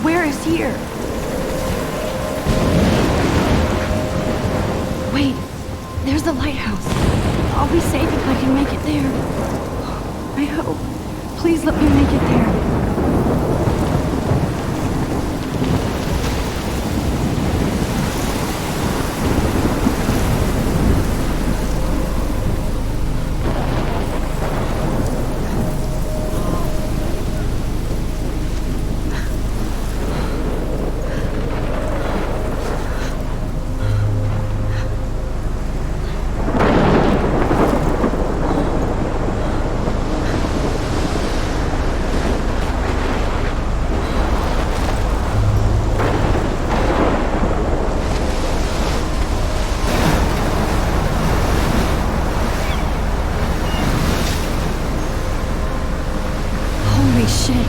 where is here? Wait, there's the lighthouse. I'll be safe if I can make it there. I hope. Please let me make it there. Holy shit.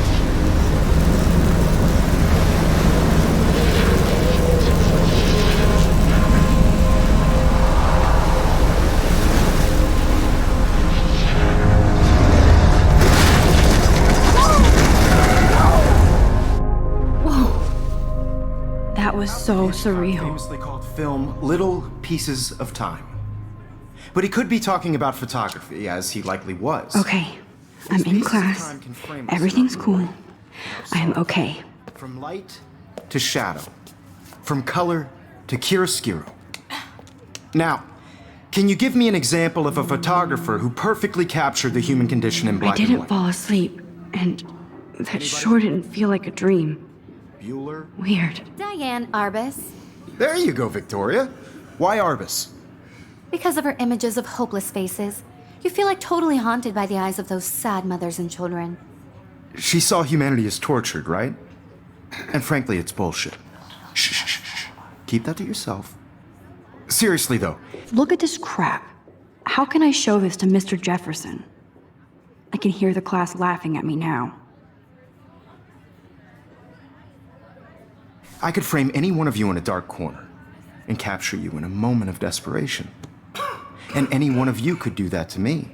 Whoa. That was so surreal. Famously called film Little Pieces of Time. But he could be talking about photography, as he likely was. Okay, I'm in class. Everything's cool. I'm okay. From light to shadow. From color to chiaroscuro. Now, can you give me an example of a photographer who perfectly captured the human condition in black I and didn't white? fall asleep, and that sure didn't feel like a dream. Bueller? Weird. Diane Arbus. There you go, Victoria. Why Arbus? Because of her images of hopeless faces, you feel like totally haunted by the eyes of those sad mothers and children. She saw humanity as tortured, right? And frankly, it's bullshit. Shh, shh, shh, shh. Keep that to yourself. Seriously, though. Look at this crap. How can I show this to Mr. Jefferson? I can hear the class laughing at me now. I could frame any one of you in a dark corner and capture you in a moment of desperation. And any one of you could do that to me.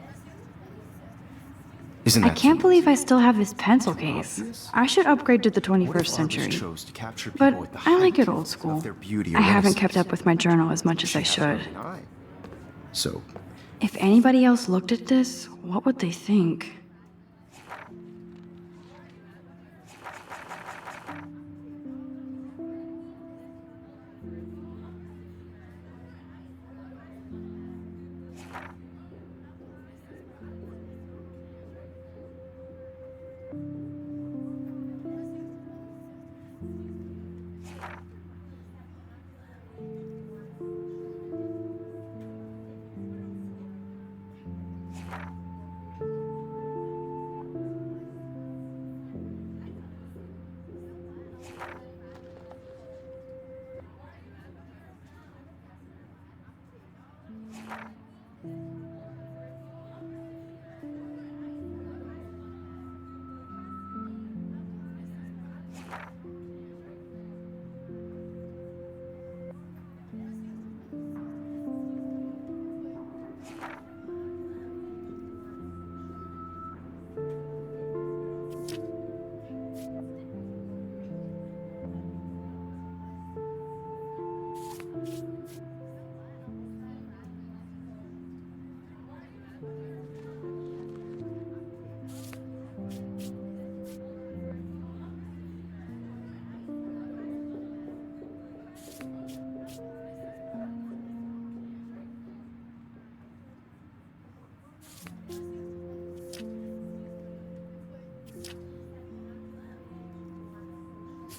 Isn't that I can't genius? believe I still have this pencil case. I should upgrade to the What if 21st artists century. chose to capture But people at the I like height it old school. of their beauty or I haven't innocence? kept up with my journal as much as I She has should. her own eye. So, If anybody else looked at this, what would they think?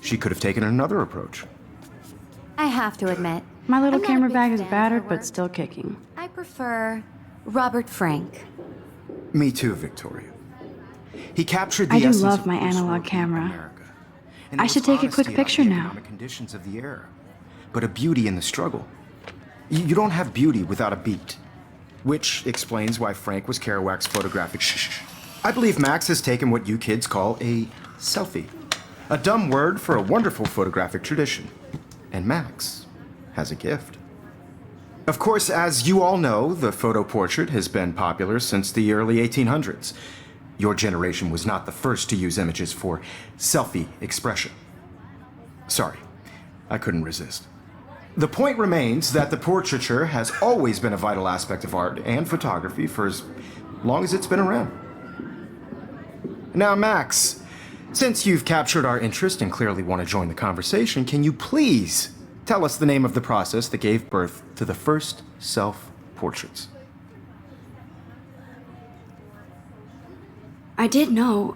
she could have taken another approach. I have to admit, My little I'm not a camera big bag is fan of battered her but work. still kicking. I prefer Robert Frank. Me too, Victoria. He captured the I do essence love of my post-war analog camera. America. And I it should was take a quick honesty about picture the now. economic conditions of the era, but a beauty in the struggle. You don't have beauty without a beat, which explains why Frank was Kerouac's photographic. Shh. I believe Max has taken what you kids call a selfie, a dumb word for a wonderful photographic tradition, and Max has a gift. Of course, as you all know, the photo portrait has been popular since the early 1800s. Your generation was not the first to use images for selfie expression. Sorry, I couldn't resist. The point remains that the portraiture has always been a vital aspect of art and photography for as long as it's been around. Now, Max, since you've captured our interest and clearly want to join the conversation, can you please tell us the name of the process that gave birth to the first self-portraits? I did know,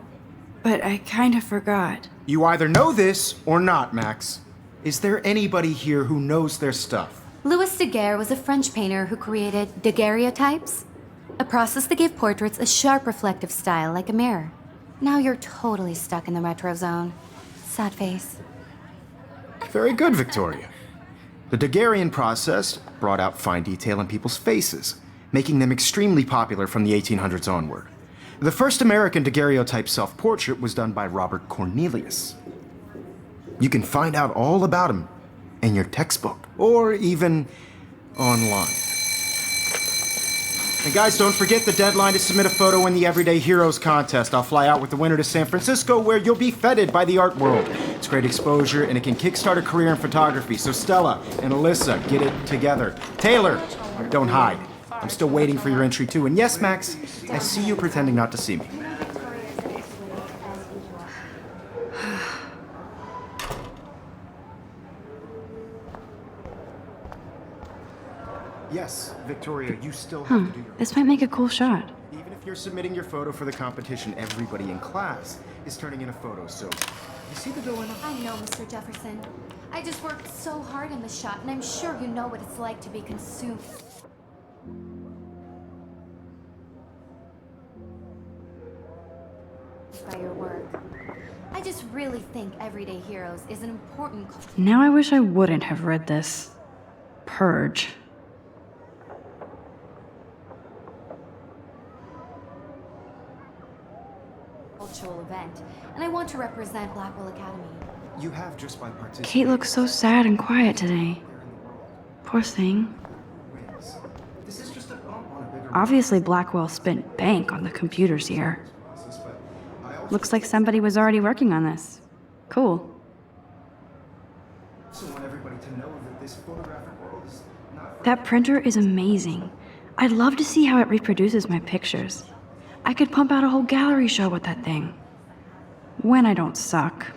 but I kind of forgot. You either know this or not, Max. Is there anybody here who knows their stuff? Louis Daguerre was a French painter who created daguerreotypes, a process that gave portraits a sharp reflective style like a mirror. Now you're totally stuck in the retro zone. Sad face. Very good, Victoria. The Daguerrean process brought out fine detail in people's faces, making them extremely popular from the 1800s onward. The first American daguerreotype self-portrait was done by Robert Cornelius. You can find out all about him in your textbook, or even online. And guys, don't forget the deadline to submit a photo in the Everyday Heroes contest. I'll fly out with the winner to San Francisco, where you'll be feted by the art world. It's great exposure, and it can kickstart a career in photography. So Stella and Alyssa, get it together. Taylor, don't hide. I'm still waiting for your entry too. And yes, Max, I see you pretending not to see me. Yes, Victoria, you still have to do your... This might make a cool shot. Even if you're submitting your photo for the competition, everybody in class is turning in a photo, so... You see the dilemma? I know, Mr. Jefferson. I just worked so hard on the shot, and I'm sure you know what it's like to be consumed by your work. I just really think Everyday Heroes is an important Now I wish I wouldn't have read this. Purge. cultural event, and I want to represent Blackwell Academy. You have just by participating... Kate looks so sad and quiet today. Poor thing. This is just a bump on a bigger... Obviously Blackwell spent bank on the computers here. Looks like somebody was already working on this. Cool. I want everybody to know that this photographic world is not... That printer is amazing. I'd love to see how it reproduces my pictures. I could pump out a whole gallery show with that thing. When I don't suck.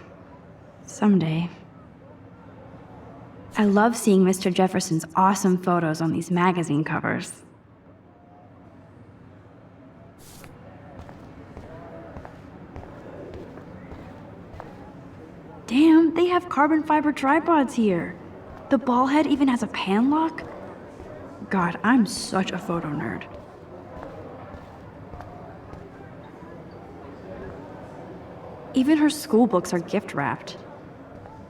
Someday. I love seeing Mr. Jefferson's awesome photos on these magazine covers. Damn, they have carbon fiber tripods here. The ball head even has a pan lock. God, I'm such a photo nerd. Even her school books are gift wrapped.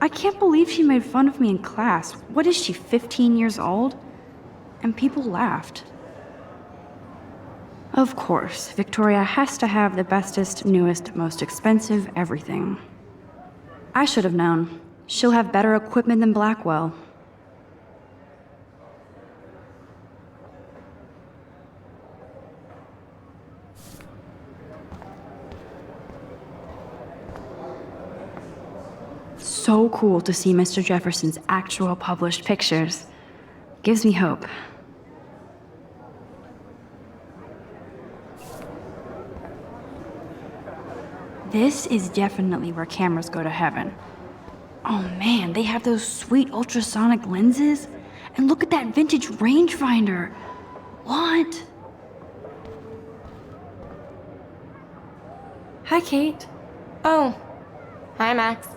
I can't believe she made fun of me in class. What is she, 15 years old? And people laughed. Of course, Victoria has to have the bestest, newest, most expensive everything. I should have known. She'll have better equipment than Blackwell. So cool to see Mr. Jefferson's actual published pictures. Gives me hope. This is definitely where cameras go to heaven. Oh man, they have those sweet ultrasonic lenses. And look at that vintage rangefinder. What? Hi, Kate. Oh, hi, Max.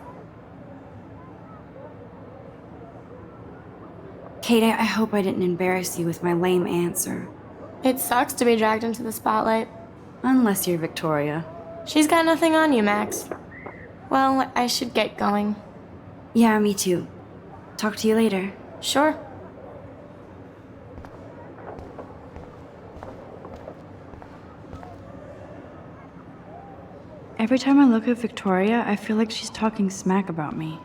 Kate, I hope I didn't embarrass you with my lame answer. It sucks to be dragged into the spotlight. Unless you're Victoria. She's got nothing on you, Max. Well, I should get going. Yeah, me too. Talk to you later. Sure. Every time I look at Victoria, I feel like she's talking smack about me.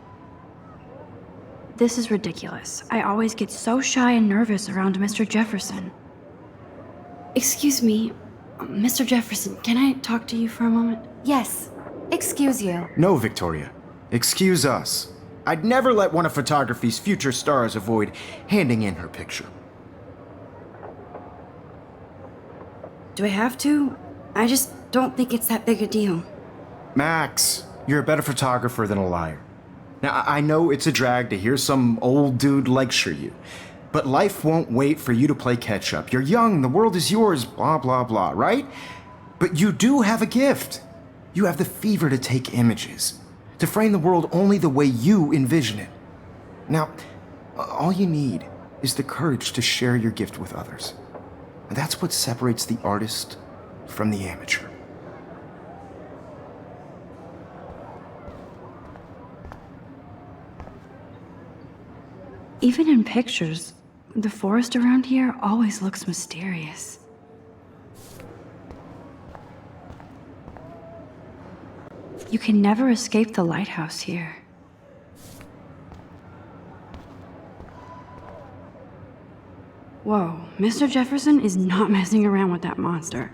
This is ridiculous. I always get so shy and nervous around Mr. Jefferson. Excuse me, Mr. Jefferson, can I talk to you for a moment? Yes, excuse you. No, Victoria. Excuse us. I'd never let one of photography's future stars avoid handing in her picture. Do I have to? I just don't think it's that big a deal. Max, you're a better photographer than a liar. Now, I know it's a drag to hear some old dude lecture you, but life won't wait for you to play catch up. You're young, the world is yours, blah, blah, blah, right? But you do have a gift. You have the fever to take images, to frame the world only the way you envision it. Now, all you need is the courage to share your gift with others. And that's what separates the artist from the amateur. Even in pictures, the forest around here always looks mysterious. You can never escape the lighthouse here. Whoa, Mr. Jefferson is not messing around with that monster.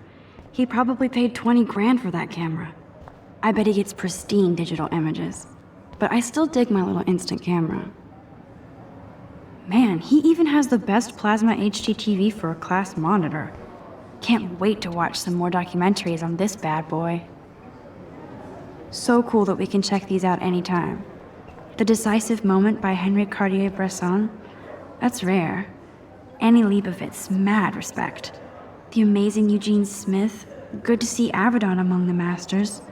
He probably paid 20 grand for that camera. I bet he gets pristine digital images. But I still dig my little instant camera. Man, he even has the best plasma HD TV for a class monitor. Can't wait to watch some more documentaries on this bad boy. So cool that we can check these out anytime. The Decisive Moment by Henri Cartier-Bresson? That's rare. Annie Leibovitz, mad respect. The amazing Eugene Smith, good to see Avedon among the masters.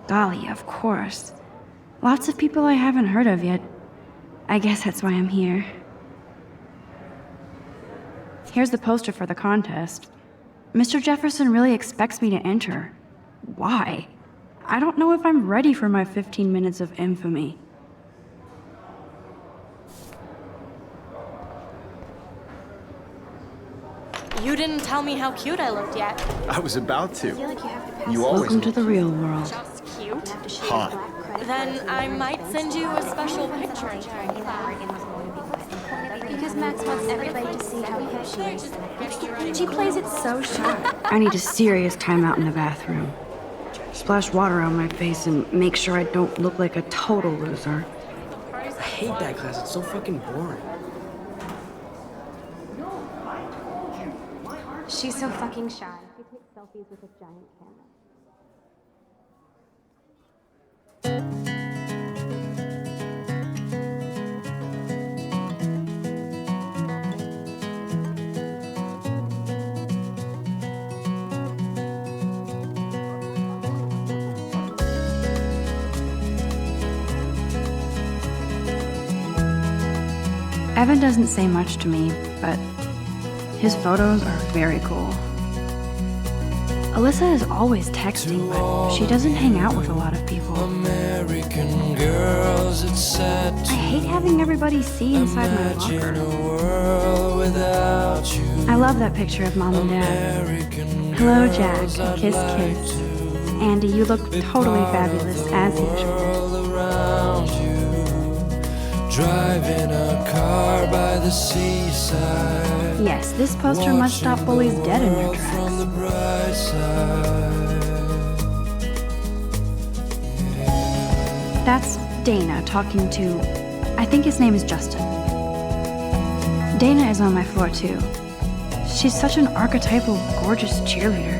Dali, of course. Lots of people I haven't heard of yet. I guess that's why I'm here. Here's the poster for the contest. Mr. Jefferson really expects me to enter. Why? I don't know if I'm ready for my 15 minutes of infamy. You didn't tell me how cute I looked yet. I was about to. You always Welcome to the real world. Just cute? hot. Then I might send you a special picture. Because Max wants everybody to see how hip she is. She plays it so sharp. I need a serious timeout in the bathroom. Splash water on my face and make sure I don't look like a total loser. I hate that class. It's so fucking boring. She's so fucking shy. She takes selfies with a giant camera. Evan doesn't say much to me, but his photos are very cool. Alyssa is always texting, but she doesn't hang out with a lot of people. American girls, it's sad I hate having everybody see inside my imagine locker. a world without you. I love that picture of Mom and Dad. American Hello, Jack. girls, I'd Kiss, like kiss. to Andy, you look be totally part of fabulous, the as usual. world around you. Driving a car by the seaside. Yes, this poster must stop bullies dead in their From the tracks. bright side. That's Dana talking to, I think his name is Justin. Dana is on my floor too. She's such an archetypal, gorgeous cheerleader.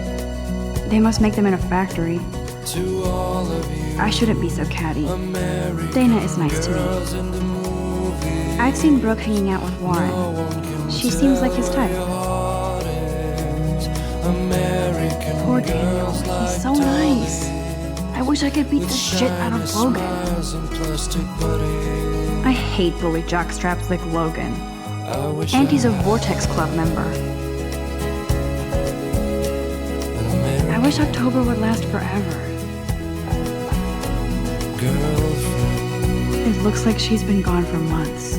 They must make them in a factory. To all of you I shouldn't be so catty. American Dana is nice to me. girls in the movie. I've seen Brooke hanging out with Warren. She seems like his type. American Poor Daniel, girls he's like so nice. I wish I could beat the with shit out of shiny Logan. smiles and plastic buddies. I hate bully jockstraps like Logan. I wish And he's I a Vortex Club member. had an American I wish October would last forever. girlfriend. It looks like she's been gone for months.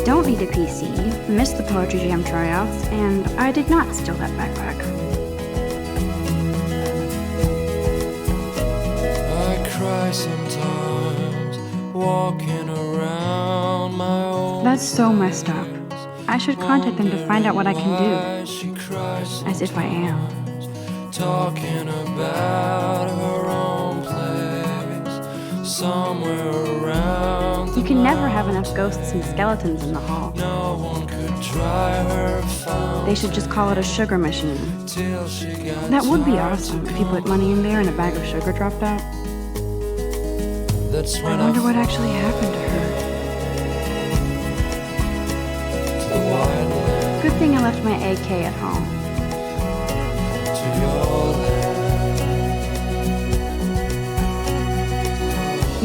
Don't need a PC, missed the Poetry Jam tryouts, and I did not steal that backpack. I cry sometimes walking around my That's so messed up. I should contact them to find out what I can do. She cries As if I am. talking about her own place somewhere around. You can never have enough ghosts and skeletons in the hall. No one could try her found They should just call it a sugar machine. till she got That would be awesome if you put money in there and a bag of sugar dropped out. That's I when wonder what actually happened to her. the wild land Good thing I left my AK at home. to your land.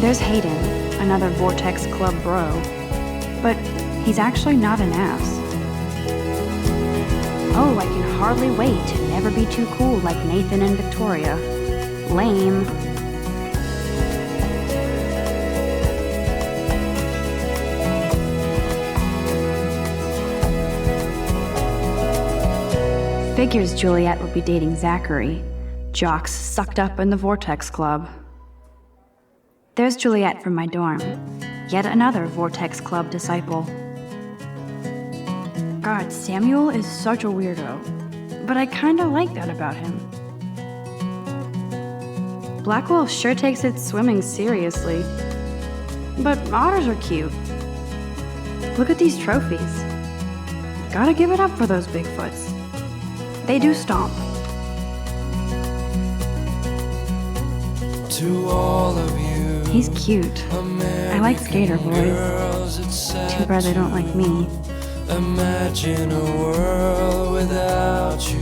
There's Hayden, another Vortex Club bro. But he's actually not an ass. Oh, I can hardly wait to never be too cool like Nathan and Victoria. Lame. Figures Juliet would be dating Zachary, jocks sucked up in the Vortex Club. There's Juliet from my dorm, yet another Vortex Club disciple. God, Samuel is such a weirdo, but I kinda like that about him. Black Wolf sure takes its swimming seriously, but otters are cute. Look at these trophies. Gotta give it up for those Bigfoots. They do stomp. To all of you, He's cute. I like skater boys. girls, it's Too bad they don't like me. imagine a world without you.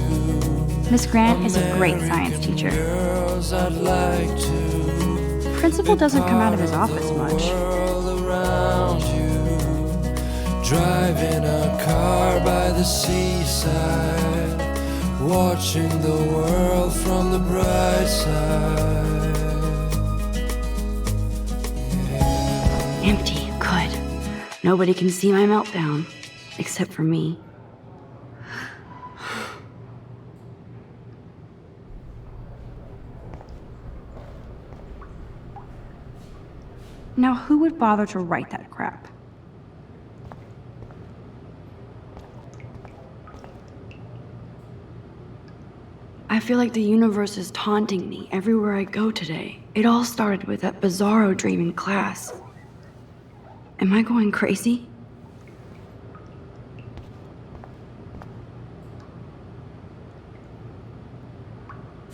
Miss Grant is a great science teacher. Girls, I'd like to Principal doesn't come out of his office much. world around you. Driving a car by the seaside, watching the world from the bright side. Empty. Good. Nobody can see my meltdown. Except for me. Now, who would bother to write that crap? I feel like the universe is taunting me everywhere I go today. It all started with that bizarro dream in class. Am I going crazy?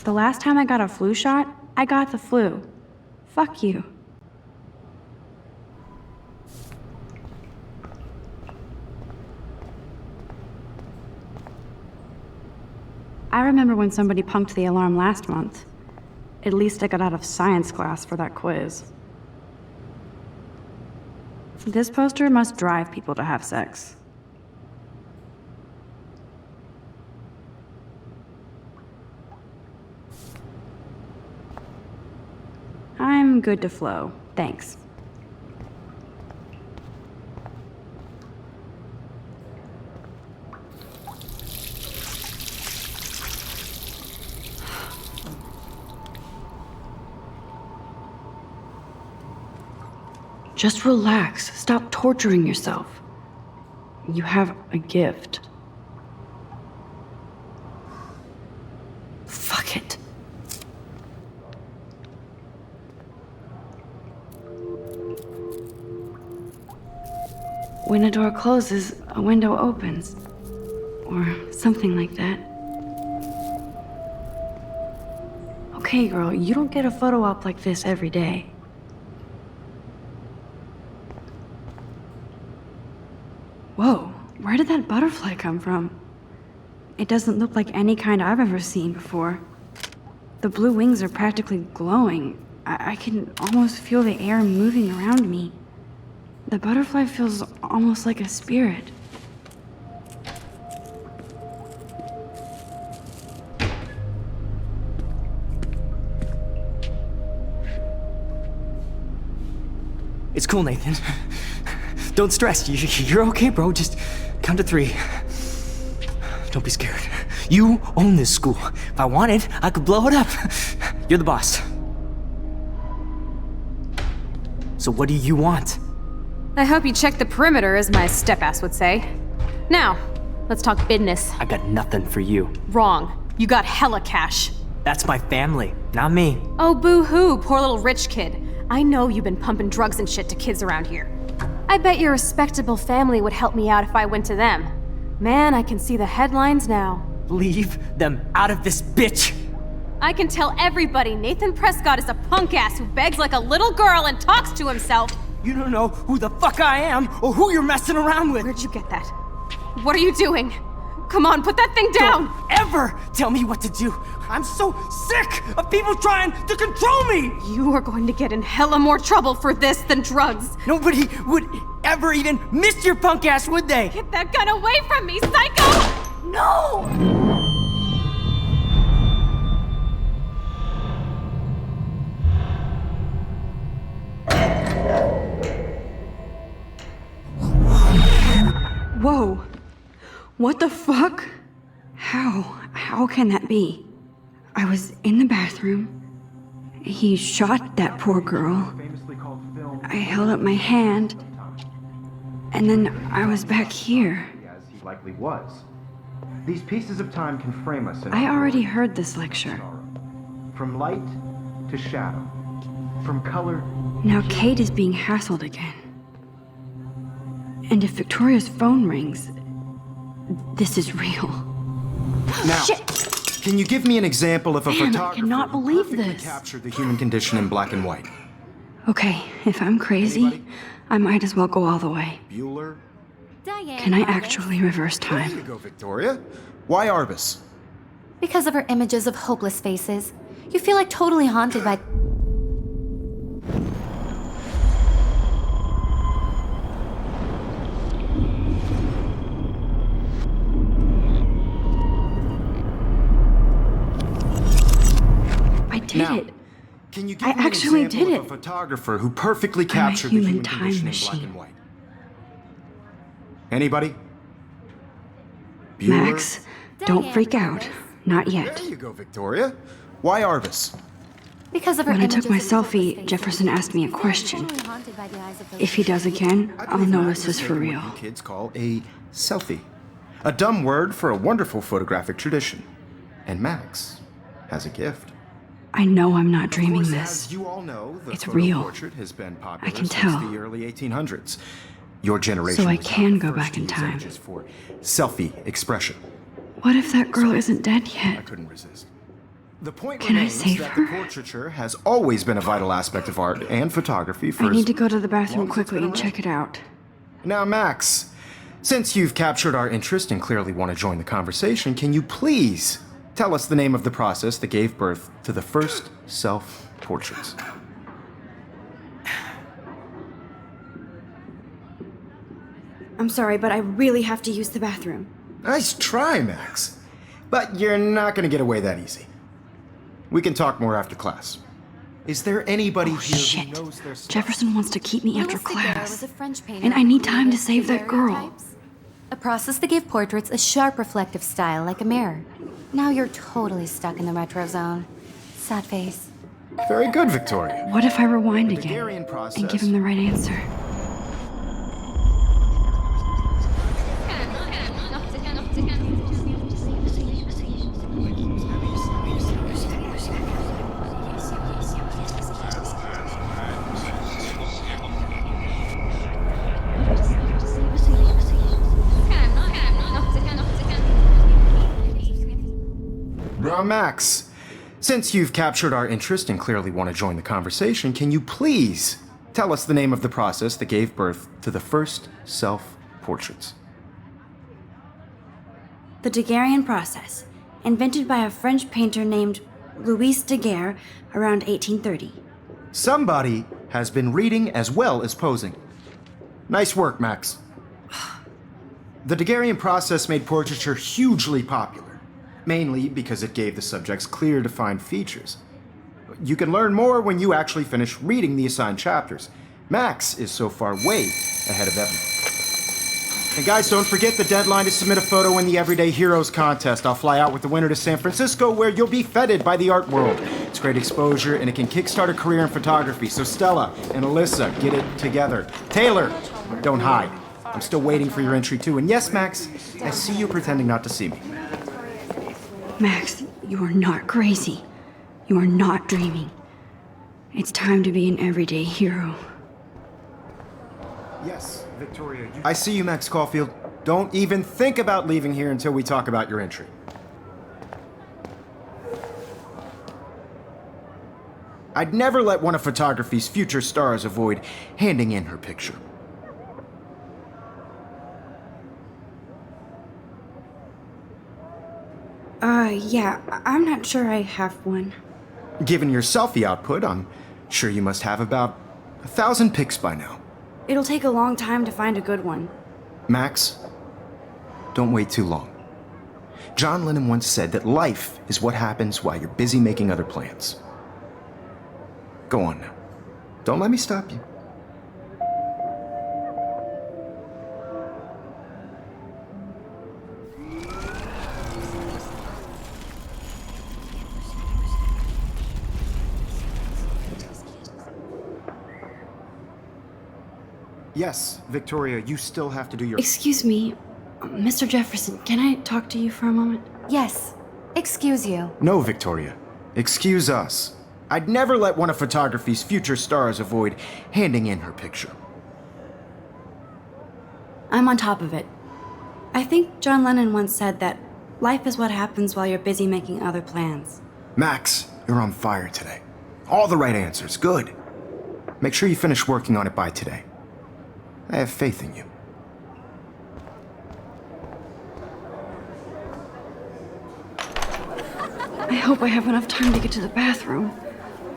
The last time I got a flu shot, I got the flu. Fuck you. I remember when somebody punked the alarm last month. At least I got out of science class for that quiz. This poster must drive people to have sex. I'm good to flow, thanks. Just relax. Stop torturing yourself. You have a gift. Fuck it. When a door closes, a window opens. Or something like that. Okay, girl, you don't get a photo op like this every day. Whoa, where did that butterfly come from? It doesn't look like any kind I've ever seen before. The blue wings are practically glowing. I can almost feel the air moving around me. The butterfly feels almost like a spirit. It's cool, Nathan. Don't stress. You're okay, bro. Just count to 3. Don't be scared. You own this school. If I wanted, I could blow it up. You're the boss. So what do you want? I hope you checked the perimeter, as my step-ass would say. Now, let's talk business. I got nothing for you. Wrong. You got hella cash. That's my family, not me. Oh, boo-hoo, poor little rich kid. I know you've been pumping drugs and shit to kids around here. I bet your respectable family would help me out if I went to them. Man, I can see the headlines now. Leave them out of this bitch! I can tell everybody Nathan Prescott is a punk ass who begs like a little girl and talks to himself. You don't know who the fuck I am or who you're messing around with. Where'd you get that? What are you doing? Come on, put that thing down! Don't ever tell me what to do. I'm so sick of people trying to control me. You are going to get in hella more trouble for this than drugs. Nobody would ever even miss your punk ass, would they? Get that gun away from me, psycho! No! Whoa. What the fuck? How can that be? I was in the bathroom. He shot that poor girl. I held up my hand. And then I was back here. As he likely was. These pieces of time can frame us in I already heard this lecture. From light to shadow. From color. Now Kate is being hassled again. And if Victoria's phone rings, this is real. Now, can you give me an example of a Damn, I photographer cannot who believe perfectly this. captured the human condition in black and white? Okay, if I'm crazy, Anybody? I might as well go all the way. Bueller? Diane Can I Arbus. actually reverse There you time? go, Victoria. Why Arbus? Because of her images of hopeless faces, you feel like totally haunted by. I did Now, it. Can you give I me an actually example did of it. a photographer who perfectly a captured the human human time condition in machine. black and white? Anybody? Bueller? Max, don't Diane freak out. Arbus. Not yet. There you go, Victoria. Why Arbus? Because of her When I images took my of hopeless selfie, faces, Jefferson asked me a you feel like question. totally haunted by the eyes of those If he does again, I I'll believe know Max this is for making real. what you kids call a selfie. A dumb word for a wonderful photographic tradition. And Max has a gift. I know I'm not Of dreaming course, this. As you all know, the It's photo real. portrait has been popular I can since tell. the early 1800s. Your generation So I was not can the go first back to in use time. images for selfie expression. What if that girl isn't dead I yet? couldn't resist. The point Can I remains save that her? the portraiture has always been a vital aspect of art and photography for I as need to go to the bathroom long as it's quickly been and around. check it out. Now, Max, since you've captured our interest and clearly want to join the conversation, can you please tell us the name of the process that gave birth to the first self-portraits? I'm sorry, but I really have to use the bathroom. Nice try, Max. But you're not going to get away that easy. We can talk more after class. Is there anybody here Shit. who knows their stuff? Jefferson wants to keep me after Louis Daguerre class. was a French painter And I who need time to created save that girl. daguerreotypes, a process that gave portraits a sharp reflective style like a mirror. Now you're totally stuck in the retro zone. Sad face. Very good, Victoria. What if I rewind The again Daguerrean process. and give him the right answer? Now, Max, since you've captured our interest and clearly want to join the conversation, can you please tell us the name of the process that gave birth to the first self-portraits? The Daguerrean process, invented by a French painter named Louis Daguerre around 1830. Somebody has been reading as well as posing. Nice work, Max. The Daguerrean process made portraiture hugely popular, mainly because it gave the subjects clear, defined features. You can learn more when you actually finish reading the assigned chapters. Max is so far way ahead of everyone. And guys, don't forget the deadline to submit a photo in the Everyday Heroes contest. I'll fly out with the winner to San Francisco, where you'll be feted by the art world. It's great exposure, and it can kickstart a career in photography. So Stella and Alyssa, get it together. Taylor, Don't hide. I'm still waiting for your entry too. And yes, Max, I see you pretending not to see me. Max, you are not crazy. You are not dreaming. It's time to be an everyday hero. Yes, Victoria. I see you, Max Caulfield. Don't even think about leaving here until we talk about your entry. I'd never let one of photography's future stars avoid handing in her picture. Yeah, I'm not sure I have one. Given your selfie output, I'm sure you must have about 1,000 pics by now. It'll take a long time to find a good one. Max, don't wait too long. John Lennon once said that life is what happens while you're busy making other plans. Go on now. Don't let me stop you. Yes, Victoria, you still have to do your... Excuse me, Mr. Jefferson, can I talk to you for a moment? Yes. Excuse you. No, Victoria. Excuse us. I'd never let one of photography's future stars avoid handing in her picture. I'm on top of it. I think John Lennon once said that life is what happens while you're busy making other plans. Max, you're on fire today. All the right answers. Good. Make sure you finish working on it by today. I have faith in you. I hope I have enough time to get to the bathroom.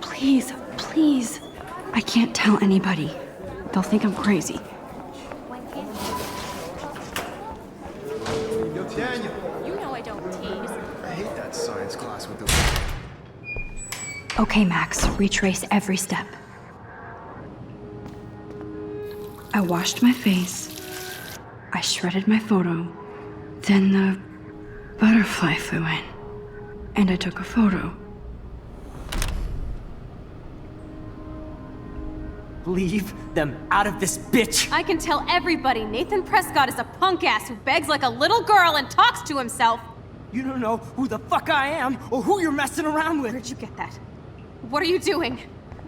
Please, please. I can't tell anybody. They'll think I'm crazy. Yo, Daniel. You know I don't tease. I hate that science class with the... Okay, Max, retrace every step. I washed my face. I shredded my photo. Then the butterfly flew in. And I took a photo. Leave them out of this bitch! I can tell everybody Nathan Prescott is a punk ass who begs like a little girl and talks to himself. You don't know who the fuck I am or who you're messing around with. Where'd you get that? What are you doing?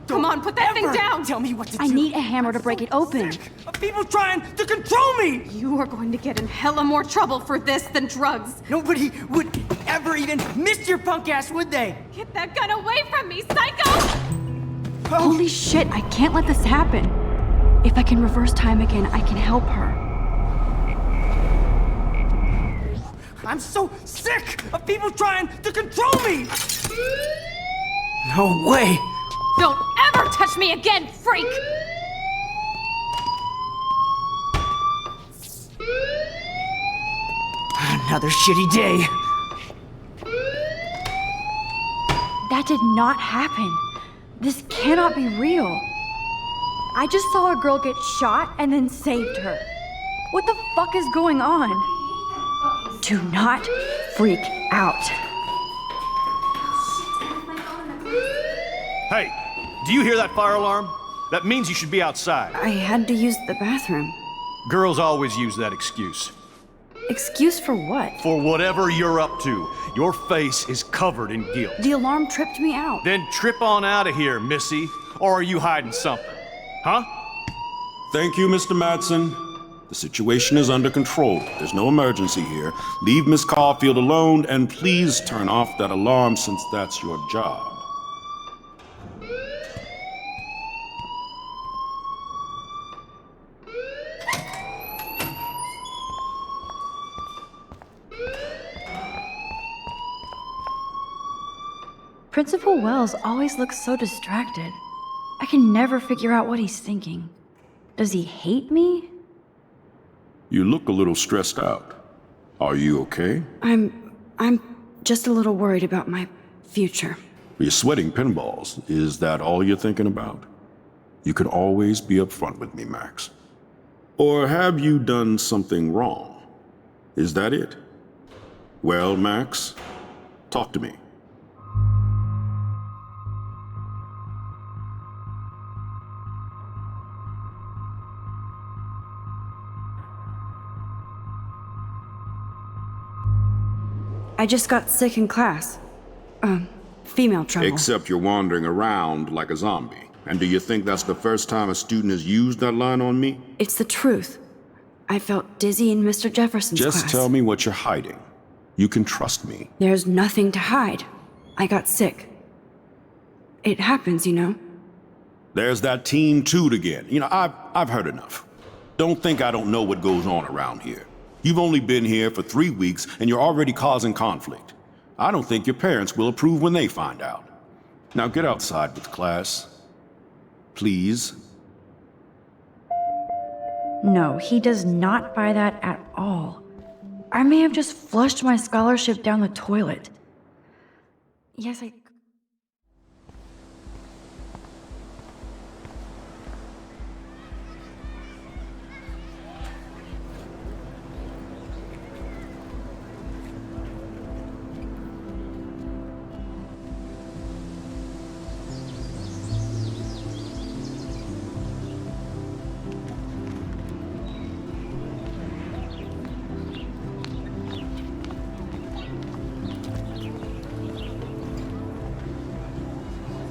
Don't Come on, put that thing ever down! Tell me what to I do. need a hammer to break it open. Sick of people trying to control me! You are going to get in hella more trouble for this than drugs. Nobody would ever even miss your punk ass, would they? Get that gun away from me, psycho! Holy shit, I can't let this happen. If I can reverse time again, I can help her. I'm so sick of people trying to control me! No way! Don't ever touch me again, freak! Another shitty day. That did not happen. This cannot be real. I just saw a girl get shot and then saved her. What the fuck is going on? Do not freak out. Hey, do you hear that fire alarm? That means you should be outside. I had to use the bathroom. Girls always use that excuse. Excuse for what? For whatever you're up to, your face is covered in guilt. The alarm tripped me out. Then trip on out of here, Missy. Or are you hiding something? Huh? Thank you, Mr. Madsen. The situation is under control. There's no emergency here. Leave Miss Caulfield alone, and please turn off that alarm since that's your job. Principal Wells always looks so distracted. I can never figure out what he's thinking. Does he hate me? You look a little stressed out. Are you okay? I'm just a little worried about my future. You're sweating pinballs. Is that all you're thinking about? You can always be upfront with me, Max. Or have you done something wrong? Is that it? Well, Max, talk to me. I just got sick in class. Female trouble. Except you're wandering around like a zombie. And do you think that's the first time a student has used that line on me? It's the truth. I felt dizzy in Mr. Jefferson's class. Just tell me what you're hiding. You can trust me. There's nothing to hide. I got sick. It happens, you know. There's that Team Toot again. You know, I've heard enough. Don't think I don't know what goes on around here. You've only been here for 3 weeks and you're already causing conflict. I don't think your parents will approve when they find out. Now get outside with class. Please. No, he does not buy that at all. I may have just flushed my scholarship down the toilet. Yes, I...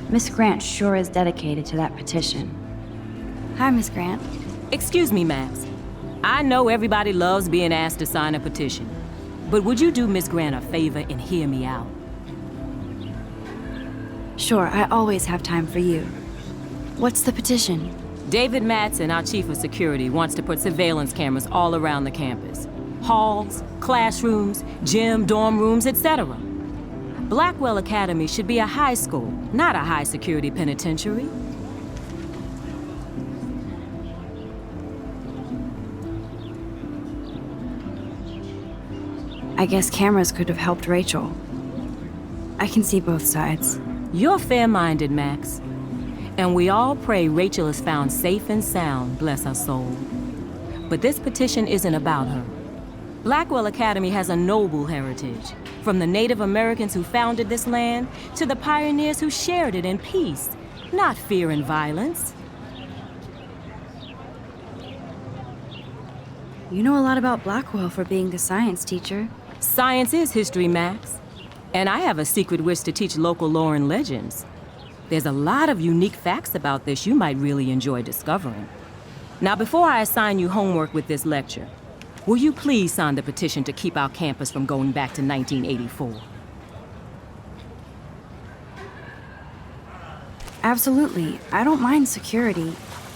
Miss Grant sure is dedicated to that petition. Hi, Miss Grant. Excuse me, Max. I know everybody loves being asked to sign a petition, but would you do Miss Grant a favor and hear me out? Sure, I always have time for you. What's the petition? David Matson, our chief of security, wants to put surveillance cameras all around the campus. Halls, classrooms, gym, dorm rooms, etc. Blackwell Academy should be a high school, not a high-security penitentiary. I guess cameras could have helped Rachel. I can see both sides. You're fair-minded, Max. And we all pray Rachel is found safe and sound, bless her soul. But this petition isn't about her. Blackwell Academy has a noble heritage, from the Native Americans who founded this land to the pioneers who shared it in peace, not fear and violence. You know a lot about Blackwell for being the science teacher. Science is history, Max. And I have a secret wish to teach local lore and legends. There's a lot of unique facts about this you might really enjoy discovering. Now, before I assign you homework with this lecture, will you please sign the petition to keep our campus from going back to 1984? Absolutely. I don't mind security,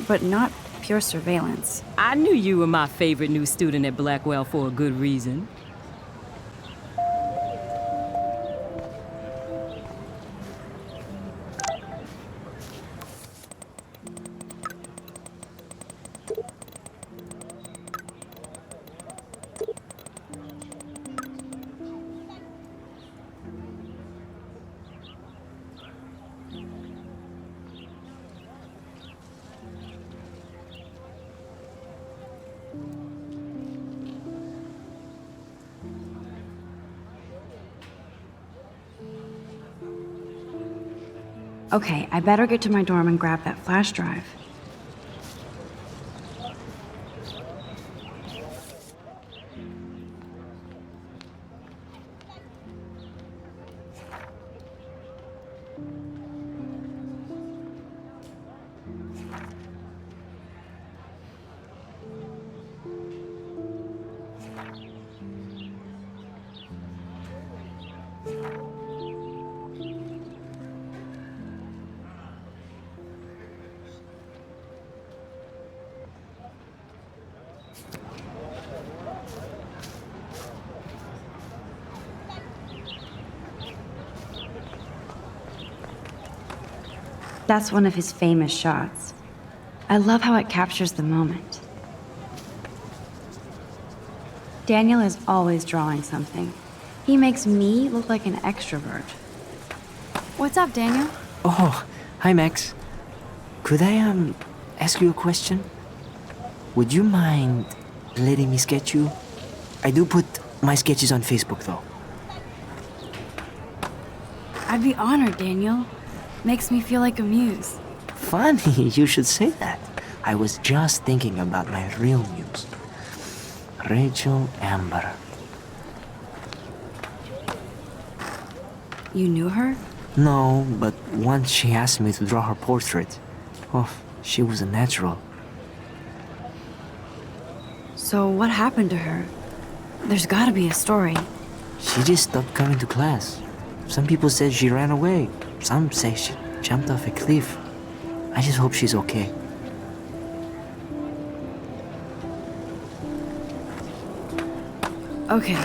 but not pure surveillance. I knew you were my favorite new student at Blackwell for a good reason. Okay, I better get to my dorm and grab that flash drive. That's one of his famous shots. I love how it captures the moment. Daniel is always drawing something. He makes me look like an extrovert. What's up, Daniel? Oh, hi, Max. Could I, ask you a question? Would you mind letting me sketch you? I do put my sketches on Facebook, though. I'd be honored, Daniel. Makes me feel like a muse. Funny, you should say that. I was just thinking about my real muse. Rachel Amber. You knew her? No, but once she asked me to draw her portrait. Oh, she was a natural. So what happened to her? There's gotta be a story. She just stopped coming to class. Some people said she ran away. Some say she jumped off a cliff. I just hope she's okay. Okay,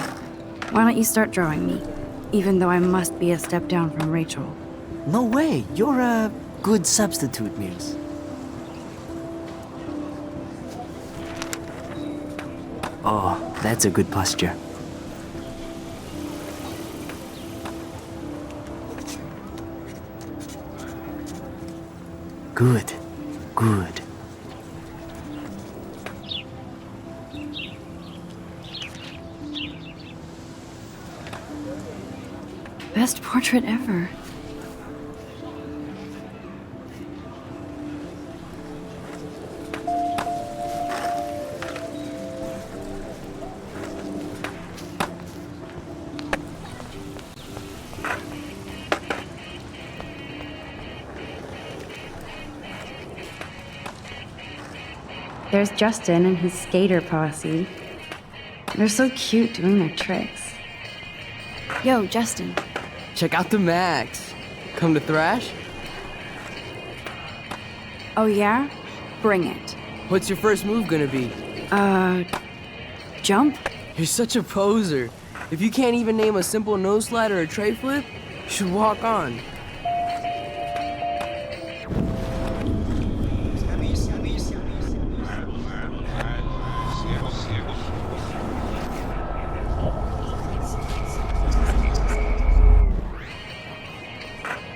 why don't you start drawing me? Even though I must be a step down from Rachel. No way, you're a good substitute, Mears. Oh, that's a good posture. Good, good. Best portrait ever. There's Justin and his skater posse. They're so cute doing their tricks. Yo, Justin. Check out the Max. Come to thrash? Oh yeah? Bring it. What's your first move gonna be? Jump? You're such a poser. If you can't even name a simple nose slide or a tray flip, you should walk on.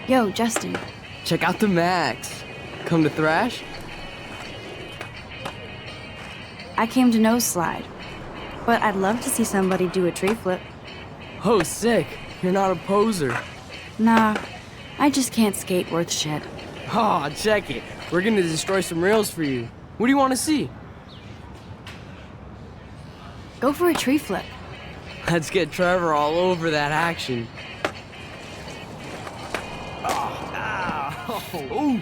Yo, Justin. Check out the Max. Come to thrash? I came to nose slide, but I'd love to see somebody do a tree flip. Oh, sick. You're not a poser. Nah, I just can't skate worth shit. Oh, check it. We're gonna destroy some rails for you. What do you want to see? Go for a tree flip. Let's get Trevor all over that action. Oh.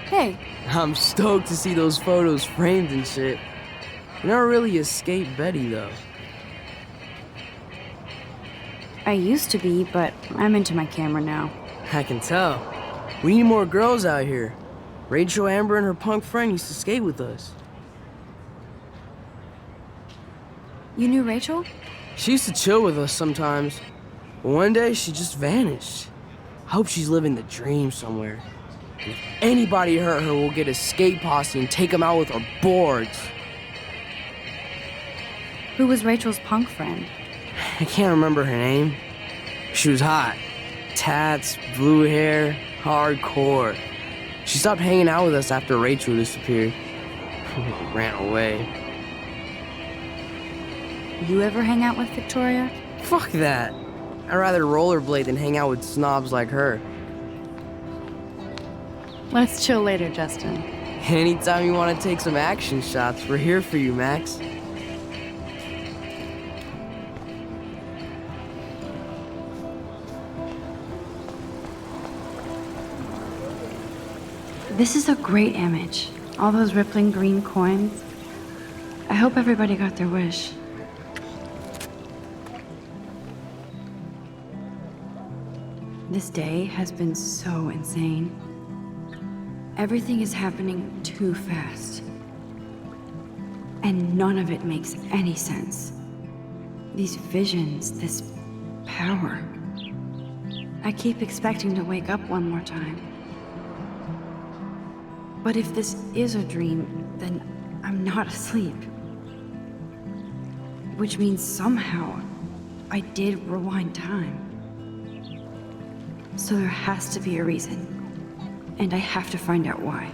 Hey. I'm stoked to see those photos framed and shit. You're not really a skate Betty, though. I used to be, but I'm into my camera now. I can tell. We need more girls out here. Rachel Amber and her punk friend used to skate with us. You knew Rachel? She used to chill with us sometimes. But one day, she just vanished. I hope she's living the dream somewhere. And if anybody hurt her, we'll get a skate posse and take them out with our boards. Who was Rachel's punk friend? I can't remember her name. She was hot. Tats, blue hair, hardcore. She stopped hanging out with us after Rachel disappeared. Ran away. You ever hang out with Victoria? Fuck that. I'd rather rollerblade than hang out with snobs like her. Let's chill later, Justin. Anytime you want to take some action shots, we're here for you, Max. This is a great image. All those rippling green coins. I hope everybody got their wish. This day has been so insane. Everything is happening too fast. And none of it makes any sense. These visions, this power. I keep expecting to wake up one more time. But if this is a dream, then I'm not asleep. Which means somehow I did rewind time. So there has to be a reason. And I have to find out why.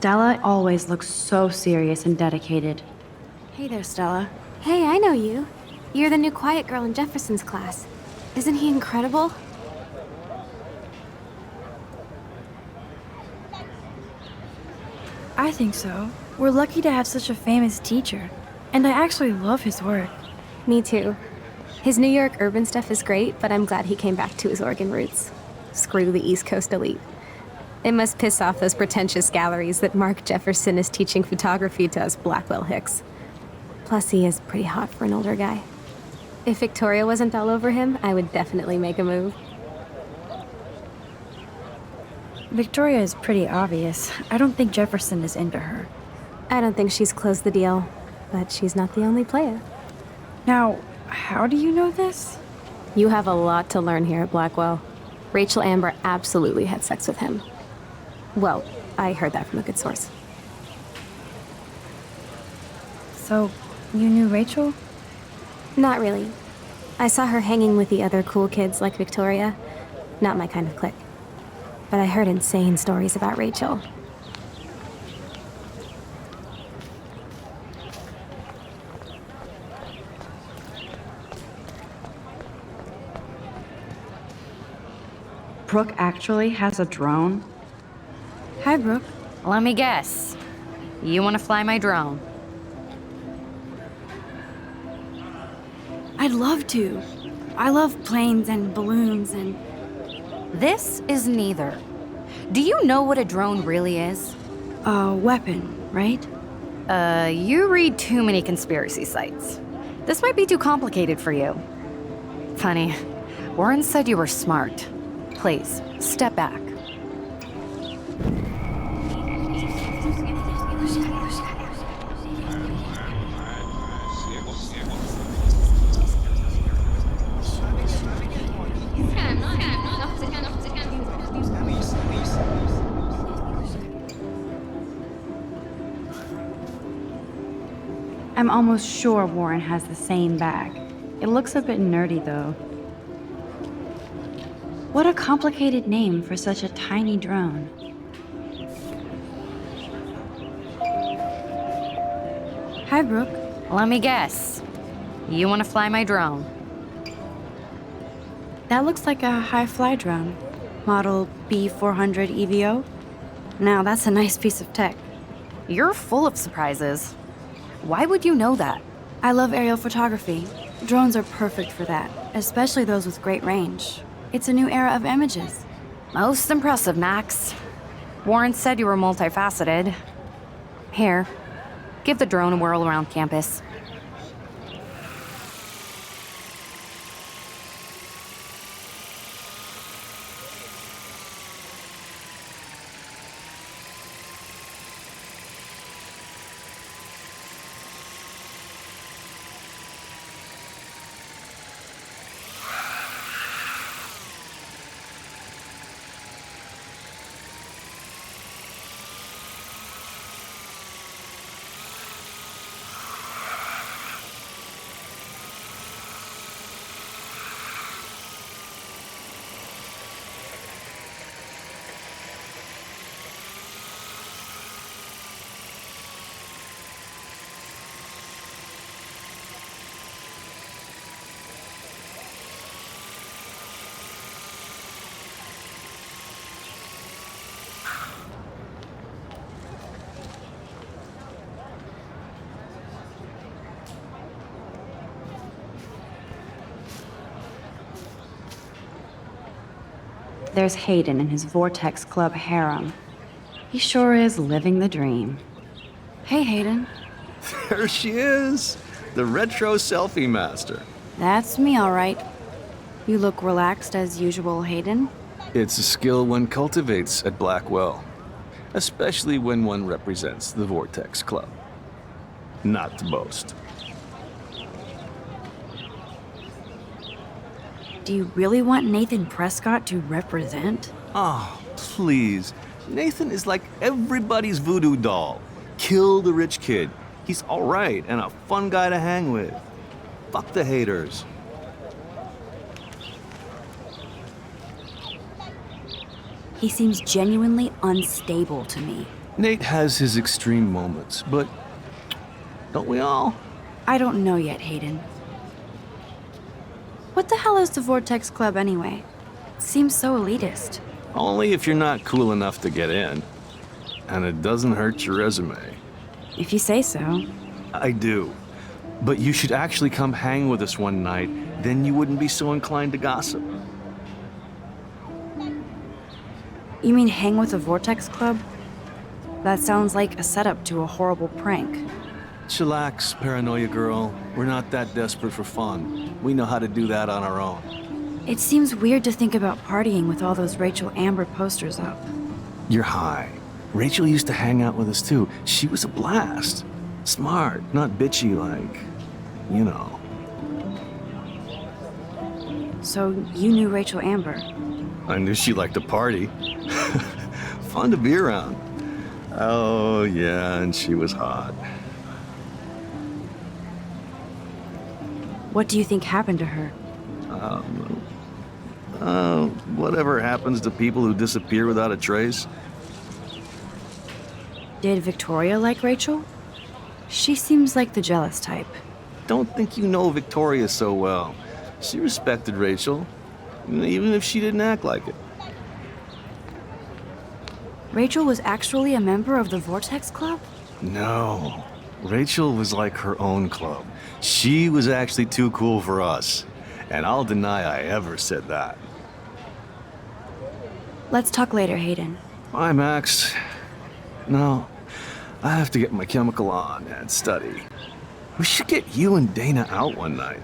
Stella always looks so serious and dedicated. Hey there, Stella. Hey, I know you. You're the new quiet girl in Jefferson's class. Isn't he incredible? I think so. We're lucky to have such a famous teacher. And I actually love his work. Me too. His New York urban stuff is great, but I'm glad he came back to his Oregon roots. Screw the East Coast elite. It must piss off those pretentious galleries that Mark Jefferson is teaching photography to us Blackwell Hicks. Plus, he is pretty hot for an older guy. If Victoria wasn't all over him, I would definitely make a move. Victoria is pretty obvious. I don't think Jefferson is into her. I don't think she's closed the deal, but she's not the only player. Now, how do you know this? You have a lot to learn here at Blackwell. Rachel Amber absolutely had sex with him. Well, I heard that from a good source. So, you knew Rachel? Not really. I saw her hanging with the other cool kids like Victoria. Not my kind of clique. But I heard insane stories about Rachel. Brooke actually has a drone? Hi, Brooke. Let me guess. You want to fly my drone? I'd love to. I love planes and balloons and... This is neither. Do you know what a drone really is? A weapon, right? You read too many conspiracy sites. This might be too complicated for you. Funny, Warren said you were smart. Please, step back. I'm almost sure Warren has the same bag. It looks a bit nerdy, though. What a complicated name for such a tiny drone. Hi, Brooke. Let me guess. You want to fly my drone? That looks like a high-fly drone. Model B400 EVO. Now, that's a nice piece of tech. You're full of surprises. Why would you know that? I love aerial photography. Drones are perfect for that, especially those with great range. It's a new era of images. Most impressive, Max. Warren said you were multifaceted. Here, give the drone a whirl around campus. There's Hayden and his Vortex Club harem. He sure is living the dream. Hey, Hayden. There she is, the retro selfie master. That's me, all right. You look relaxed as usual, Hayden. It's a skill one cultivates at Blackwell, especially when one represents the Vortex Club. Not to boast. Do you really want Nathan Prescott to represent? Oh, please. Nathan is like everybody's voodoo doll. Kill the rich kid. He's all right and a fun guy to hang with. Fuck the haters. He seems genuinely unstable to me. Nate has his extreme moments, but don't we all? I don't know yet, Hayden. What the hell is the Vortex Club anyway? It seems so elitist. Only if you're not cool enough to get in. And it doesn't hurt your resume. If you say so. I do. But you should actually come hang with us one night, then you wouldn't be so inclined to gossip. You mean hang with the Vortex Club? That sounds like a setup to a horrible prank. Chillax, paranoia girl. We're not that desperate for fun. We know how to do that on our own. It seems weird to think about partying with all those Rachel Amber posters up. You're high. Rachel used to hang out with us too. She was a blast. Smart, not bitchy like, you know. So you knew Rachel Amber? I knew she liked to party. Fun to be around. Oh, yeah, and she was hot. What do you think happened to her? Whatever happens to people who disappear without a trace. Did Victoria like Rachel? She seems like the jealous type. Don't think you know Victoria so well. She respected Rachel, even if she didn't act like it. Rachel was actually a member of the Vortex Club? No. Rachel was like her own club. She was actually too cool for us. And I'll deny I ever said that. Let's talk later, Hayden. Bye, Max. No, I have to get my chemical on and study. We should get you and Dana out one night.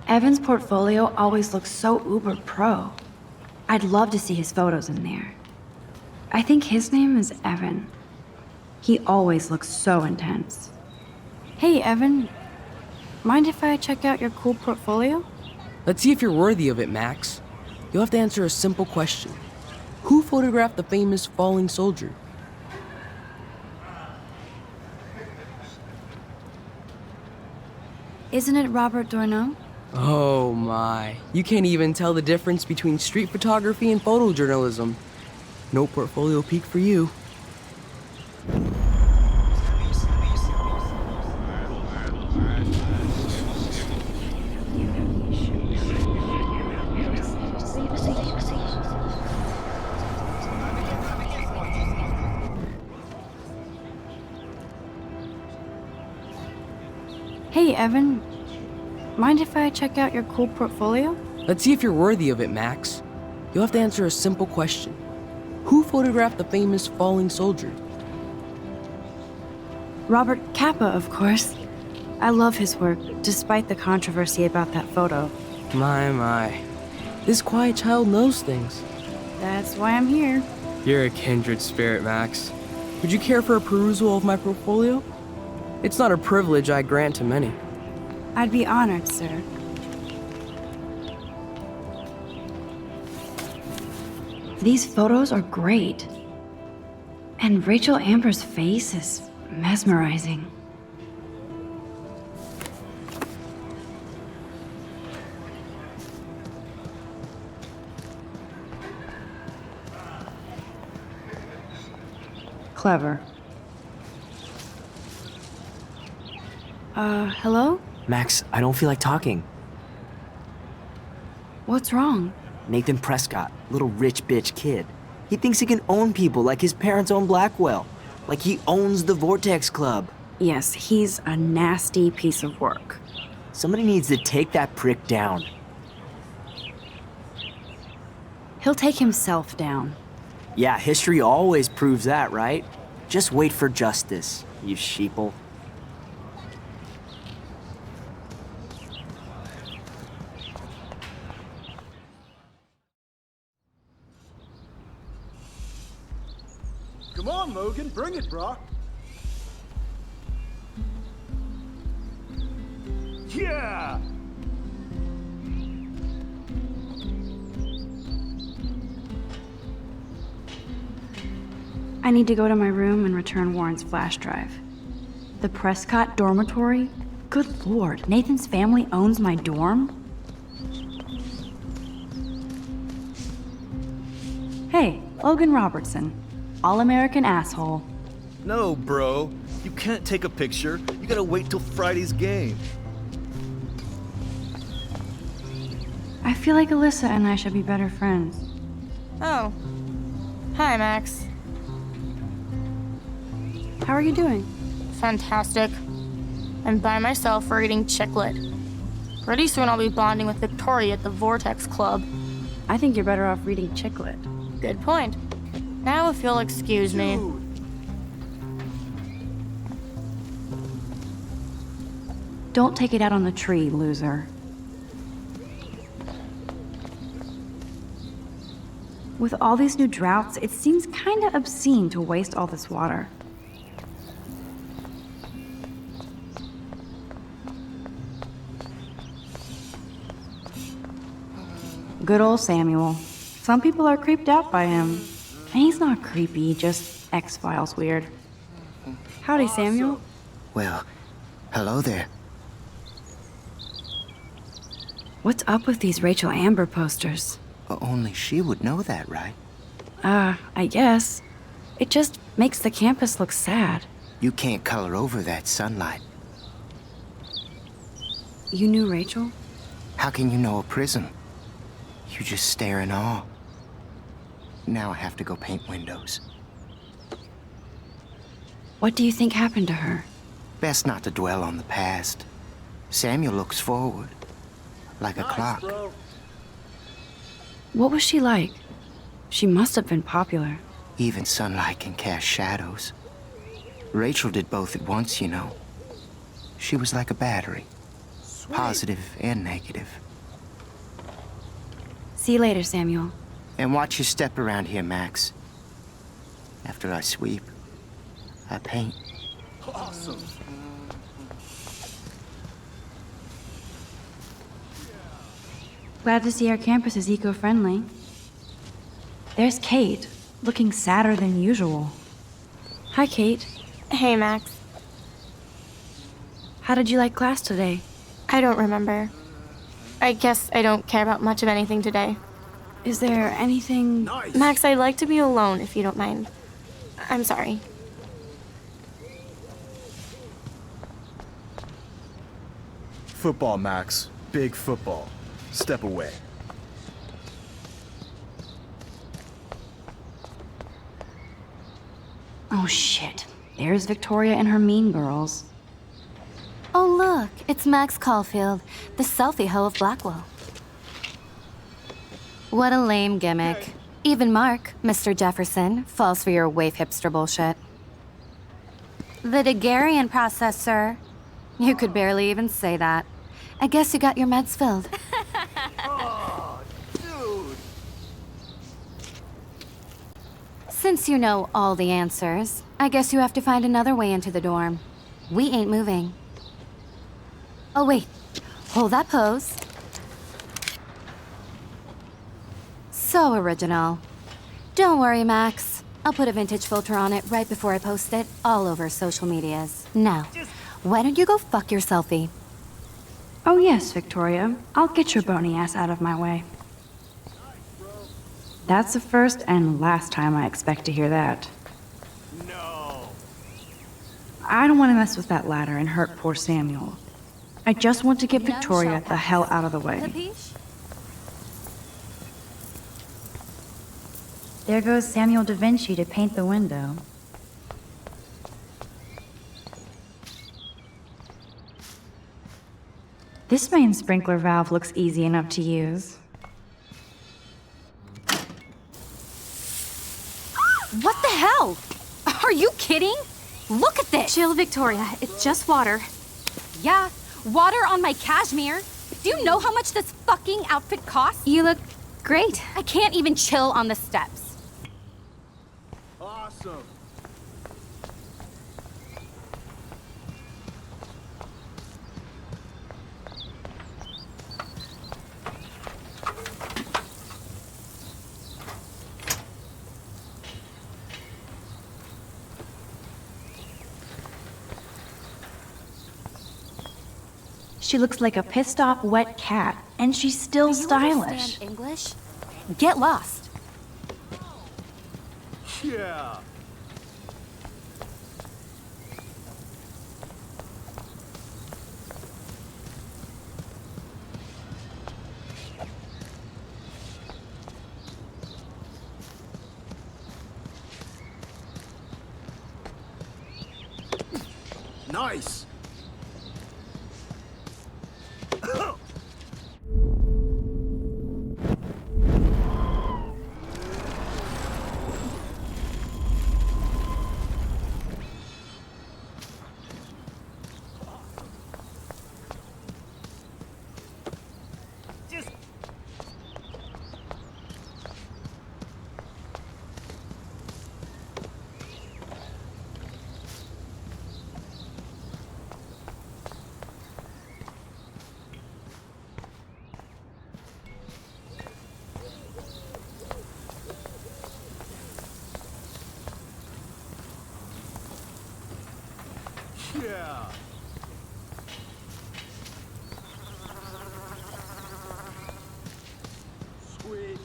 Evan's portfolio always looks so uber pro. I'd love to see his photos in there. I think his name is Evan. He always looks so intense. Hey, Evan. Mind if I check out your cool portfolio? Let's see if you're worthy of it, Max. You'll have to answer a simple question. Who photographed the famous falling soldier? Isn't it Robert Doisneau? Oh my. You can't even tell the difference between street photography and photojournalism. No portfolio peak for you. Hey, Evan. Mind if I check out your cool portfolio? Let's see if you're worthy of it, Max. You'll have to answer a simple question. Who photographed the famous falling soldier? Robert Capa, of course. I love his work, despite the controversy about that photo. My. This quiet child knows things. That's why I'm here. You're a kindred spirit, Max. Would you care for a perusal of my portfolio? It's not a privilege I grant to many. I'd be honored, sir. These photos are great. And Rachel Amber's face is mesmerizing. Clever. Hello? Max, I don't feel like talking. What's wrong? Nathan Prescott, little rich bitch kid. He thinks he can own people like his parents own Blackwell. Like he owns the Vortex Club. Yes, he's a nasty piece of work. Somebody needs to take that prick down. He'll take himself down. Yeah, history always proves that, right? Just wait for justice, you sheeple. Come on, Logan, bring it, brah. Yeah! I need to go to my room and return Warren's flash drive. The Prescott dormitory? Good lord, Nathan's family owns my dorm? Hey, Logan Robertson. All-American asshole. No, bro. You can't take a picture. You gotta wait till Friday's game. I feel like Alyssa and I should be better friends. Oh. Hi, Max. How are you doing? Fantastic. I'm by myself reading Chicklet. Pretty soon I'll be bonding with Victoria at the Vortex Club. I think you're better off reading Chicklet. Good point. Now if you'll excuse me. Don't take it out on the tree, loser. With all these new droughts, it seems kinda obscene to waste all this water. Good old Samuel. Some people are creeped out by him. And he's not creepy, just X-Files weird. Howdy, Samuel. Well, hello there. What's up with these Rachel Amber posters? Only she would know that, right? I guess. It just makes the campus look sad. You can't color over that sunlight. You knew Rachel? How can you know a prism? You just stare in awe. Now I have to go paint windows. What do you think happened to her? Best not to dwell on the past. Samuel looks forward, like a clock. Bro. What was she like? She must have been popular. Even sunlight can cast shadows. Rachel did both at once, you know. She was like a battery. Positive and negative. See you later, Samuel. And watch your step around here, Max. After I sweep, I paint. Awesome. Glad to see our campus is eco-friendly. There's Kate, looking sadder than usual. Hi, Kate. Hey, Max. How did you like class today? I don't remember. I guess I don't care about much of anything today. Is there anything... Max, I'd like to be alone if you don't mind. I'm sorry. Football, Max. Big football. Step away. Oh, shit. There's Victoria and her mean girls. Oh, look, it's Max Caulfield, the selfie hoe of Blackwell. What a lame gimmick. Even Mark, Mr. Jefferson, falls for your waif hipster bullshit. The Daguerrean process, sir. You could barely even say that. I guess you got your meds filled. Oh, dude. Since you know all the answers, I guess you have to find another way into the dorm. We ain't moving. Oh, wait. Hold that pose. So original. Don't worry, Max. I'll put a vintage filter on it right before I post it all over social medias. Now, why don't you go fuck your selfie? Oh yes, Victoria. I'll get your bony ass out of my way. That's the first and last time I expect to hear that. No. I don't want to mess with that ladder and hurt poor Samuel. I just want to get Victoria the hell out of the way. Capiche? There goes Samuel da Vinci to paint the window. This main sprinkler valve looks easy enough to use. What the hell? Are you kidding? Look at this! Chill, Victoria. It's just water. Yeah, water on my cashmere. Do you know how much this fucking outfit costs? You look great. I can't even chill on the steps. Awesome. She looks like a pissed off wet cat, and she's still Do you stylish. understand English? Get lost. Yeah. Nice. Yeah. Sweet.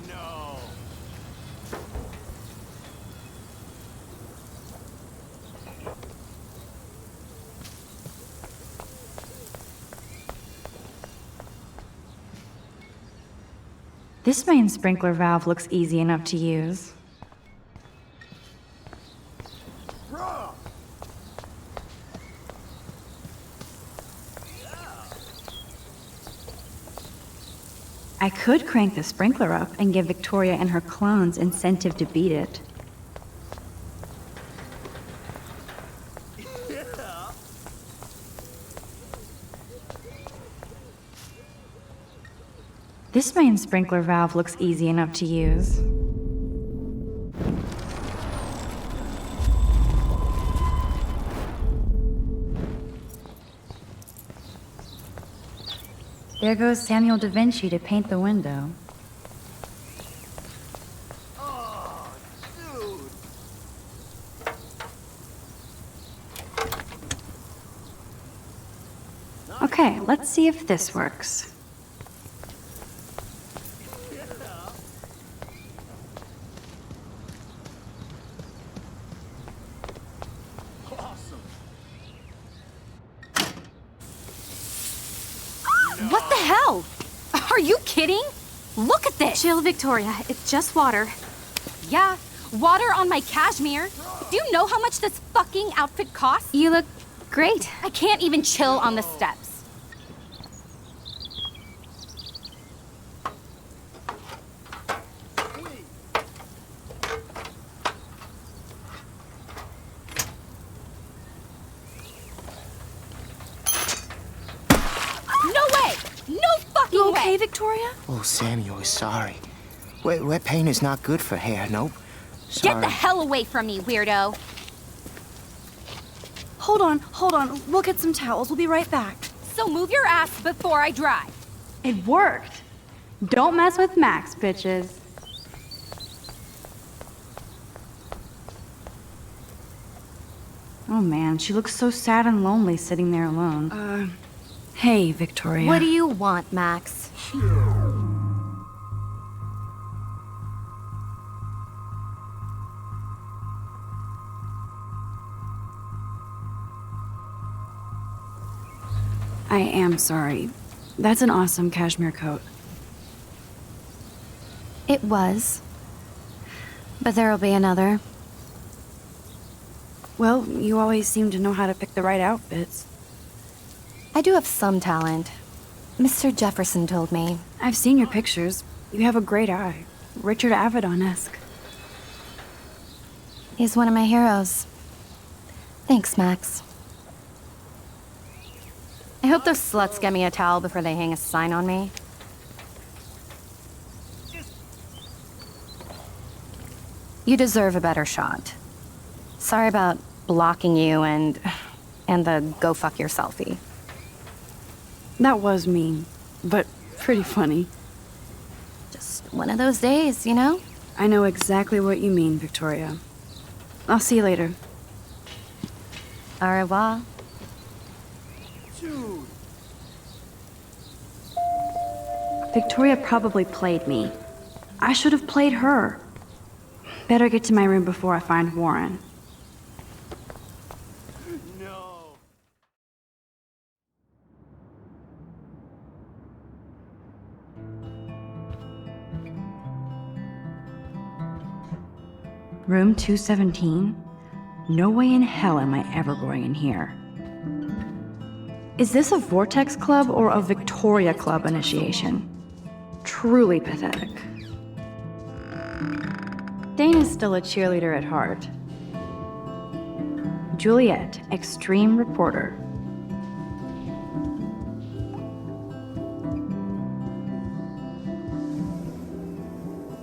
No. This main sprinkler valve looks easy enough to use. Bruh. I could crank the sprinkler up and give Victoria and her clones incentive to beat it. Yeah. This main sprinkler valve looks easy enough to use. There goes Samuel da Vinci to paint the window. Oh, dude. Okay, let's see if this works. Awesome. What the hell? Are you kidding? Look at this! Chill, Victoria. It's just water. Yeah, water on my cashmere. Do you know how much this fucking outfit costs? You look great. I can't even chill on the steps. Sweet. No way! No fucking You okay, way! Victoria? Oh, Samuel is sorry. Wet paint is not good for hair, nope. Sorry. Get the hell away from me, weirdo! Hold on. We'll get some towels. We'll be right back. So move your ass before I drive. It worked. Don't mess with Max, bitches. Oh man, she looks so sad and lonely sitting there alone. Hey, Victoria. What do you want, Max? I am sorry. That's an awesome cashmere coat. It was. But there'll be another. Well, you always seem to know how to pick the right outfits. I do have some talent. Mr. Jefferson told me. I've seen your pictures. You have a great eye. Richard Avedon-esque. He's one of my heroes. Thanks, Max. I hope those sluts get me a towel before they hang a sign on me. You deserve a better shot. Sorry about blocking you and the go fuck your selfie. That was mean, but pretty funny. Just one of those days, you know? I know exactly what you mean, Victoria. I'll see you later. Au revoir. Dude. Victoria probably played me. I should have played her. Better get to my room before I find Warren. No. Room 217? No way in hell am I ever going in here. Is this a Vortex Club or a Victoria Club initiation? Truly pathetic. Dana's still a cheerleader at heart. Juliet, extreme reporter.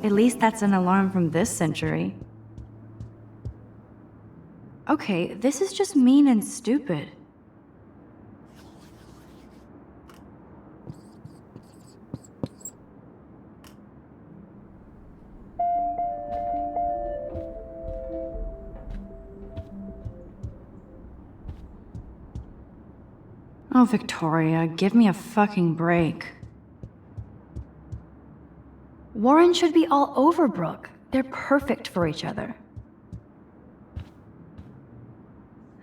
At least that's an alarm from this century. Okay, this is just mean and stupid. Oh, Victoria, give me a fucking break. Warren should be all over Brooke. They're perfect for each other.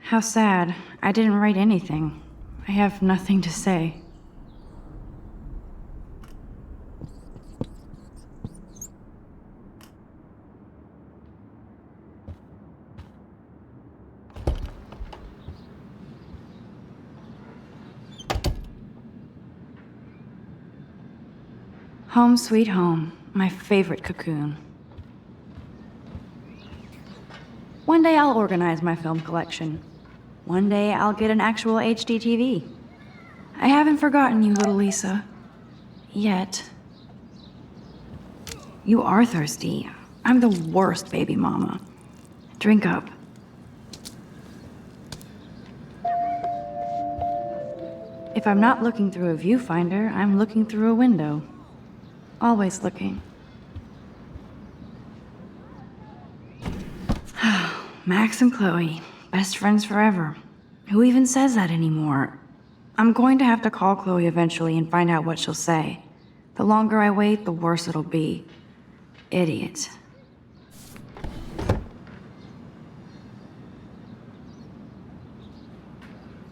How sad. I didn't write anything. I have nothing to say. Home sweet home, my favorite cocoon. One day I'll organize my film collection. One day I'll get an actual HD TV. I haven't forgotten you, little Lisa. Yet. You are thirsty. I'm the worst baby mama. Drink up. If I'm not looking through a viewfinder, I'm looking through a window. Always looking. Max and Chloe, best friends forever. Who even says that anymore? I'm going to have to call Chloe eventually and find out what she'll say. The longer I wait, the worse it'll be. Idiot.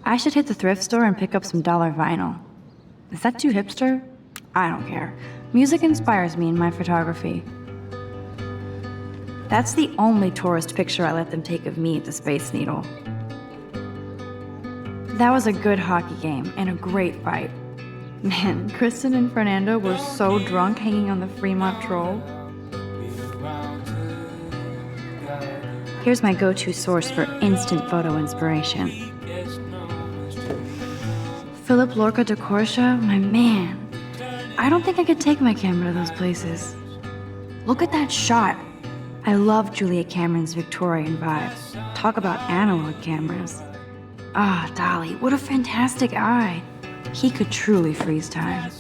I should hit the thrift store and pick up some dollar vinyl. Is that too hipster? I don't care. Music inspires me in my photography. That's the only tourist picture I let them take of me at the Space Needle. That was a good hockey game and a great fight. Man, Kristen and Fernando were so drunk hanging on the Fremont Troll. Here's my go-to source for instant photo inspiration. Philip Lorca de Corsia, my man. I don't think I could take my camera to those places. Look at that shot. I love Julia Cameron's Victorian vibe. Talk about analog cameras. Ah, Dolly, what a fantastic eye. He could truly freeze time.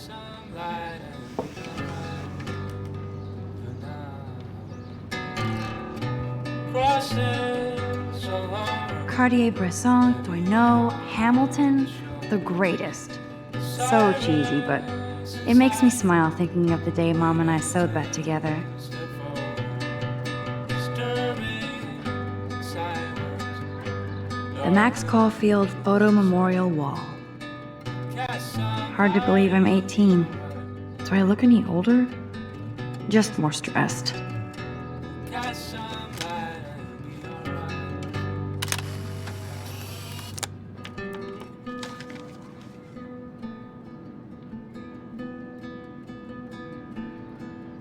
Cartier-Bresson, Doisneau, Hamilton, the greatest. So cheesy, but it makes me smile thinking of the day Mom and I sewed that together. The Max Caulfield Photo Memorial Wall. Hard to believe I'm 18. Do I look any older? Just more stressed.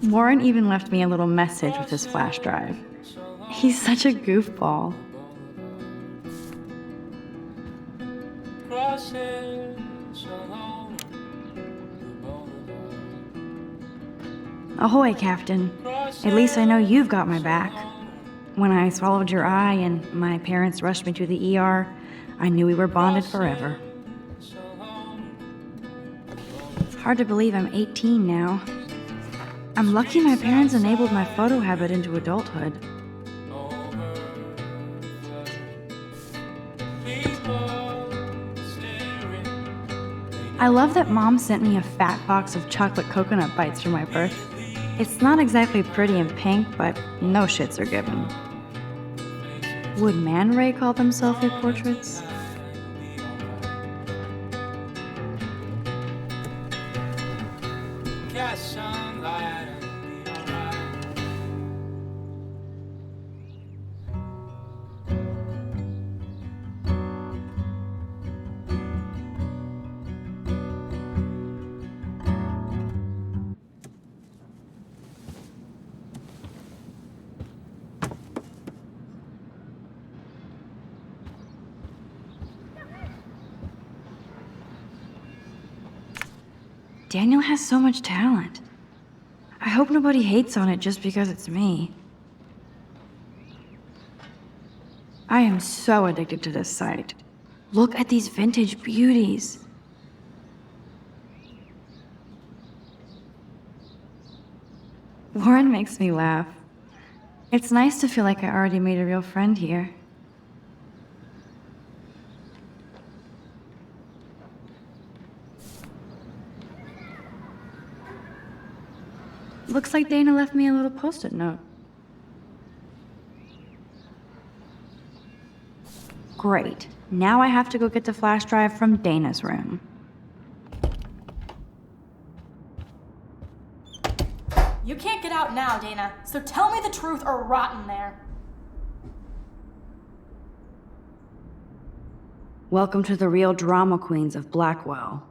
Warren even left me a little message with his flash drive. He's such a goofball. Ahoy, Captain. At least I know you've got my back. When I swallowed your eye and my parents rushed me to the ER, I knew we were bonded forever. Hard to believe I'm 18 now. I'm lucky my parents enabled my photo habit into adulthood. I love that Mom sent me a fat box of chocolate coconut bites for my birth. It's not exactly pretty and pink, but no shits are given. Would Man Ray call them selfie-portraits? Daniel has so much talent. I hope nobody hates on it just because it's me. I am so addicted to this site. Look at these vintage beauties. Warren makes me laugh. It's nice to feel like I already made a real friend here. Looks like Dana left me a little post-it note. Great. Now I have to go get the flash drive from Dana's room. You can't get out now, Dana, so tell me the truth or rot in there. Welcome to the real drama queens of Blackwell.